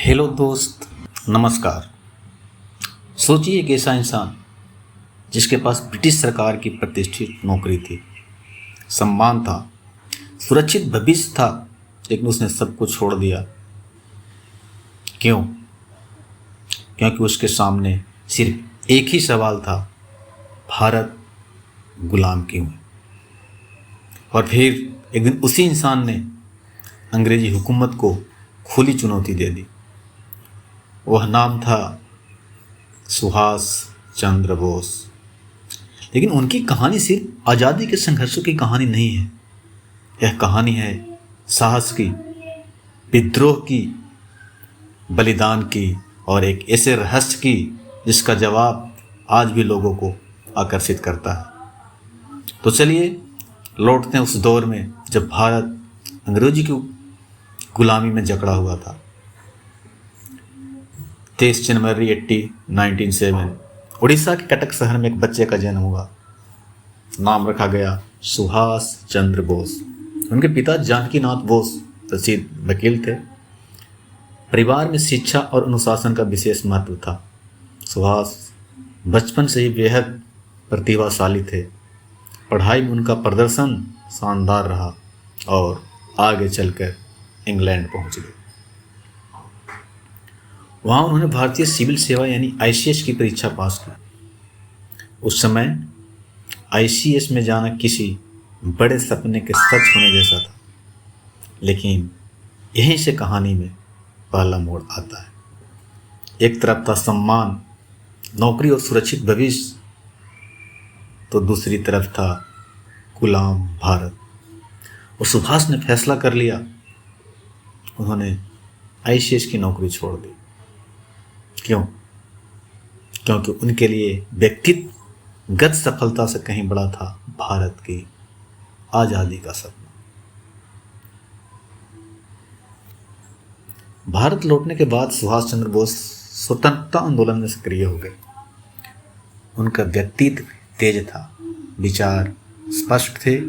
Hello दोस्त, नमस्कार। सोचिए एक ऐसा इंसान जिसके पास ब्रिटिश सरकार की प्रतिष्ठित नौकरी थी, सम्मान था, सुरक्षित भविष्य था, लेकिन उसने सब कुछ छोड़ दिया। क्यों? क्योंकि उसके सामने सिर्फ एक ही सवाल था, भारत गुलाम क्यों है। और फिर एक दिन उसी इंसान ने अंग्रेजी हुकूमत को खुली चुनौती दे दी। वह नाम था सुभाष चंद्र बोस। लेकिन उनकी कहानी सिर्फ आज़ादी के संघर्षों की कहानी नहीं है। यह कहानी है साहस की, विद्रोह की, बलिदान की और एक ऐसे रहस्य की जिसका जवाब आज भी लोगों को आकर्षित करता है। तो चलिए लौटते हैं उस दौर में जब भारत अंग्रेजी की गुलामी में जकड़ा हुआ था। 23 जनवरी 1907 उड़ीसा के कटक शहर में एक बच्चे का जन्म हुआ। नाम रखा गया सुभाष चंद्र बोस। उनके पिता जानकी नाथ बोस प्रसिद्ध वकील थे। परिवार में शिक्षा और अनुशासन का विशेष महत्व था। सुभाष बचपन से ही बेहद प्रतिभाशाली थे। पढ़ाई में उनका प्रदर्शन शानदार रहा और आगे चलकर इंग्लैंड पहुंच गए। वहाँ उन्होंने भारतीय सिविल सेवा यानी आईसीएस की परीक्षा पास की। उस समय आईसीएस में जाना किसी बड़े सपने के सच होने जैसा था। लेकिन यहीं से कहानी में पहला मोड़ आता है। एक तरफ था सम्मान, नौकरी और सुरक्षित भविष्य, तो दूसरी तरफ था गुलाम भारत। और सुभाष ने फैसला कर लिया। उन्होंने आईसीएस की नौकरी छोड़ दी। क्यों? क्योंकि उनके लिए व्यक्तिगत सफलता से कहीं बड़ा था भारत की आज़ादी का सपना। भारत लौटने के बाद सुभाष चंद्र बोस स्वतंत्रता आंदोलन में सक्रिय हो गए। उनका व्यक्तित्व तेज था, विचार स्पष्ट थे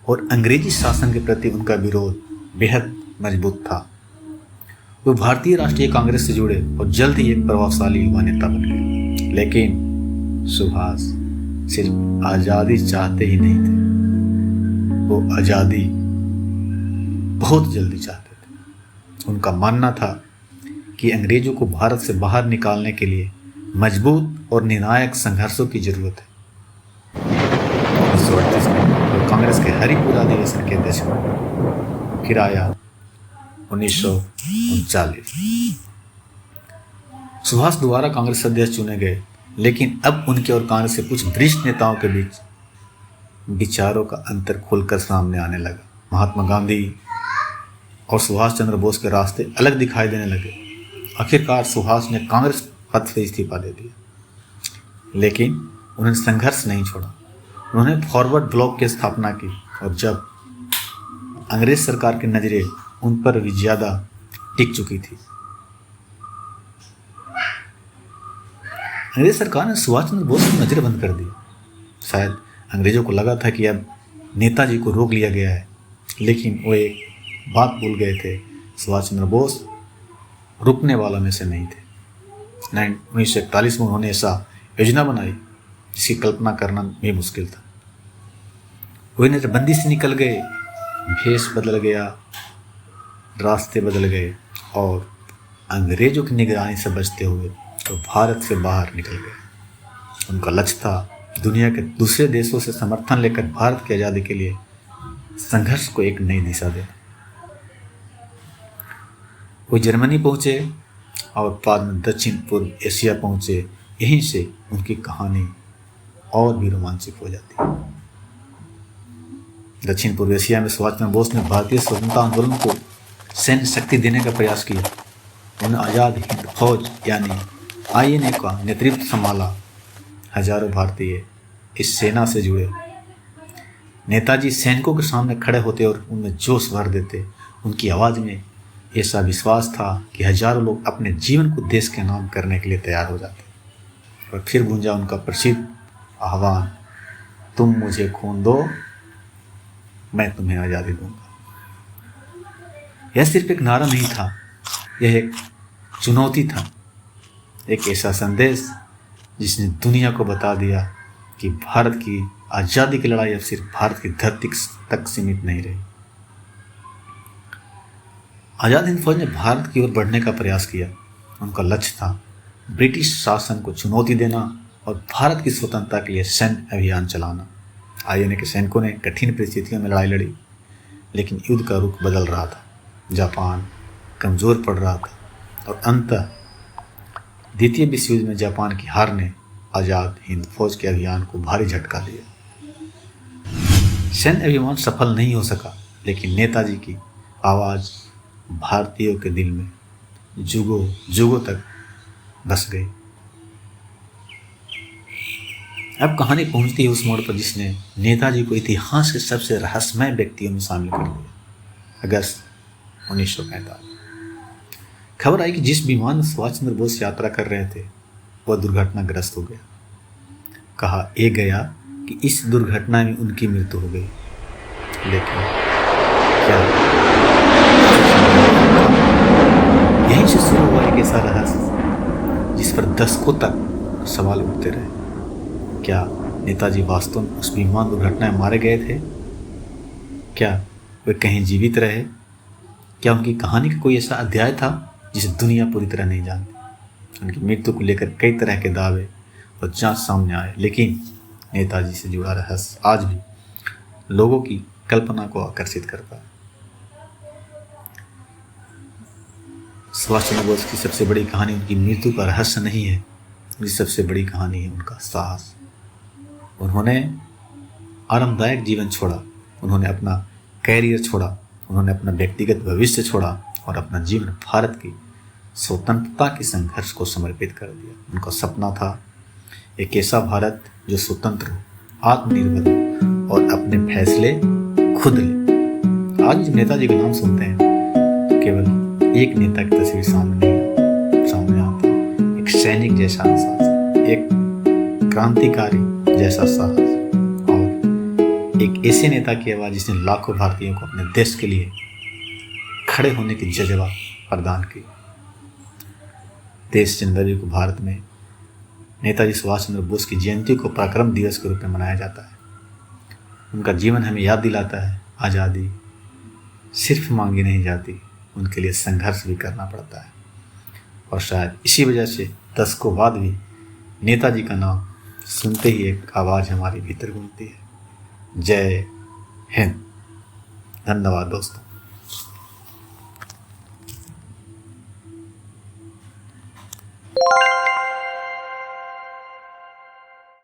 और अंग्रेजी शासन के प्रति उनका विरोध बेहद मजबूत था। वो भारतीय राष्ट्रीय कांग्रेस से जुड़े और जल्द ही एक प्रभावशाली युवा नेता बन गए। लेकिन सुभाष सिर्फ आज़ादी चाहते ही नहीं थे, वो आज़ादी बहुत जल्दी चाहते थे। उनका मानना था कि अंग्रेजों को भारत से बाहर निकालने के लिए मजबूत और निर्णायक संघर्षों की जरूरत है। 1938 में कांग्रेस के हरिपुरा अधिवेशन के अध्यक्ष बने। फिर आया 1939। सुभाष दोबारा कांग्रेस अध्यक्ष चुने गए, लेकिन अब उनके और कांग्रेस के कुछ वरिष्ठ नेताओं के बीच विचारों का अंतर खुलकर सामने आने लगा। महात्मा गांधी और सुभाष चंद्र बोस के रास्ते अलग दिखाई देने लगे। आखिरकार सुभाष ने कांग्रेस पद से इस्तीफा दे दिया, लेकिन उन्होंने संघर्ष नहीं छोड़ा। उन्होंने फॉरवर्ड ब्लॉक की स्थापना की और जब अंग्रेज सरकार की नज़रें उन पर भी ज़्यादा टिक चुकी थी, अंग्रेज सरकार ने सुभाष चंद्र बोस की नज़रें बंद कर दी। शायद अंग्रेजों को लगा था कि अब नेताजी को रोक लिया गया है, लेकिन वो एक बात भूल गए थे, सुभाष चंद्र बोस रुकने वाला में से नहीं थे। 1941 में उन्होंने ऐसा योजना बनाई जिसकी कल्पना करना भी मुश्किल था। वो नजरबंदी से निकल गए, भेष बदल गया, रास्ते बदल गए और अंग्रेजों की निगरानी से बचते हुए तो भारत से बाहर निकल गए। उनका लक्ष्य था दुनिया के दूसरे देशों से समर्थन लेकर भारत की आज़ादी के लिए संघर्ष को एक नई दिशा देना। वो जर्मनी पहुँचे और बाद में दक्षिण पूर्व एशिया पहुँचे। यहीं से उनकी कहानी और भी रोमांचक हो जाती। दक्षिण पूर्व एशिया में सुभाष चंद्र बोस ने भारतीय स्वतंत्रता आंदोलन को सैन्य शक्ति देने का प्रयास किया। उन्होंने आज़ाद हिंद फौज यानी आईएनए का नेतृत्व संभाला। हजारों भारतीय इस सेना से जुड़े। नेताजी सैनिकों के सामने खड़े होते और उनमें जोश भर देते। उनकी आवाज़ में ऐसा विश्वास था कि हजारों लोग अपने जीवन को देश के नाम करने के लिए तैयार हो जाते। और फिर गूंजा उनका प्रसिद्ध आह्वान, तुम मुझे खून दो, मैं तुम्हें आज़ादी दूंगा। यह सिर्फ एक नारा नहीं था, यह एक चुनौती था, एक ऐसा संदेश जिसने दुनिया को बता दिया कि भारत की आज़ादी की लड़ाई अब सिर्फ भारत की धरती तक सीमित नहीं रही। आज़ाद हिंद फौज ने भारत की ओर बढ़ने का प्रयास किया। उनका लक्ष्य था ब्रिटिश शासन को चुनौती देना और भारत की स्वतंत्रता के लिए सैन्य अभियान चलाना। आईएनए के सैनिकों ने कठिन परिस्थितियों में लड़ाई लड़ी, लेकिन युद्ध का रुख बदल रहा था। जापान कमज़ोर पड़ रहा था और अंततः द्वितीय विश्व युद्ध में जापान की हार ने आज़ाद हिंद फौज के अभियान को भारी झटका दिया। सैन्य अभियान सफल नहीं हो सका, लेकिन नेताजी की आवाज़ भारतीयों के दिल में जुगों जुगों तक बस गई। अब कहानी पहुंचती है उस मोड़ पर जिसने नेताजी को इतिहास के सबसे रहस्यमय व्यक्तियों में शामिल कर दिया। अगस्त 1945 खबर आई कि जिस विमान में सुभाष चंद्र बोस यात्रा कर रहे थे वह दुर्घटनाग्रस्त हो गया। कहा यह गया कि इस दुर्घटना में उनकी मृत्यु हो गई, लेकिन क्या यहीं से शुरू हुआ एक ऐसा रहस्य जिस पर दशकों तक सवाल उठते रहे। क्या नेताजी वास्तव में उस विमान दुर्घटना में मारे गए थे? क्या वे कहीं जीवित रहे? क्या उनकी कहानी का कोई ऐसा अध्याय था जिसे दुनिया पूरी तरह नहीं जानती? उनकी मृत्यु को लेकर कई तरह के दावे और जांच सामने आए, लेकिन नेताजी से जुड़ा रहस्य आज भी लोगों की कल्पना को आकर्षित करता है। सुभाष चंद्र बोस की सबसे बड़ी कहानी उनकी मृत्यु का रहस्य नहीं है, उनकी सबसे बड़ी कहानी है उनका साहस। उन्होंने आरामदायक जीवन छोड़ा, उन्होंने अपना कैरियर छोड़ा, उन्होंने अपना व्यक्तिगत भविष्य छोड़ा और अपना जीवन भारत की स्वतंत्रता के संघर्ष को समर्पित कर दिया। उनका सपना था एक ऐसा भारत जो स्वतंत्र हो, आत्मनिर्भर हो और अपने फैसले खुद ले। आज जब नेताजी का नाम सुनते हैं तो केवल एक नेता की तस्वीर सामने आती है। एक सैनिक जैसा अनुशासन, एक क्रांतिकारी जैसा साहस और एक ऐसे नेता की आवाज़ जिसने लाखों भारतीयों को अपने देश के लिए खड़े होने की जज्बा प्रदान की। 23 जनवरी को भारत में नेताजी सुभाष चंद्र बोस की जयंती को पराक्रम दिवस के रूप में मनाया जाता है। उनका जीवन हमें याद दिलाता है आज़ादी सिर्फ मांगी नहीं जाती, उनके लिए संघर्ष भी करना पड़ता है। और शायद इसी वजह से दशकों बाद भी नेताजी का नाम सुनते ही एक आवाज़ हमारे भीतर गूंजती है। जय हिंद। धन्यवाद दोस्तों।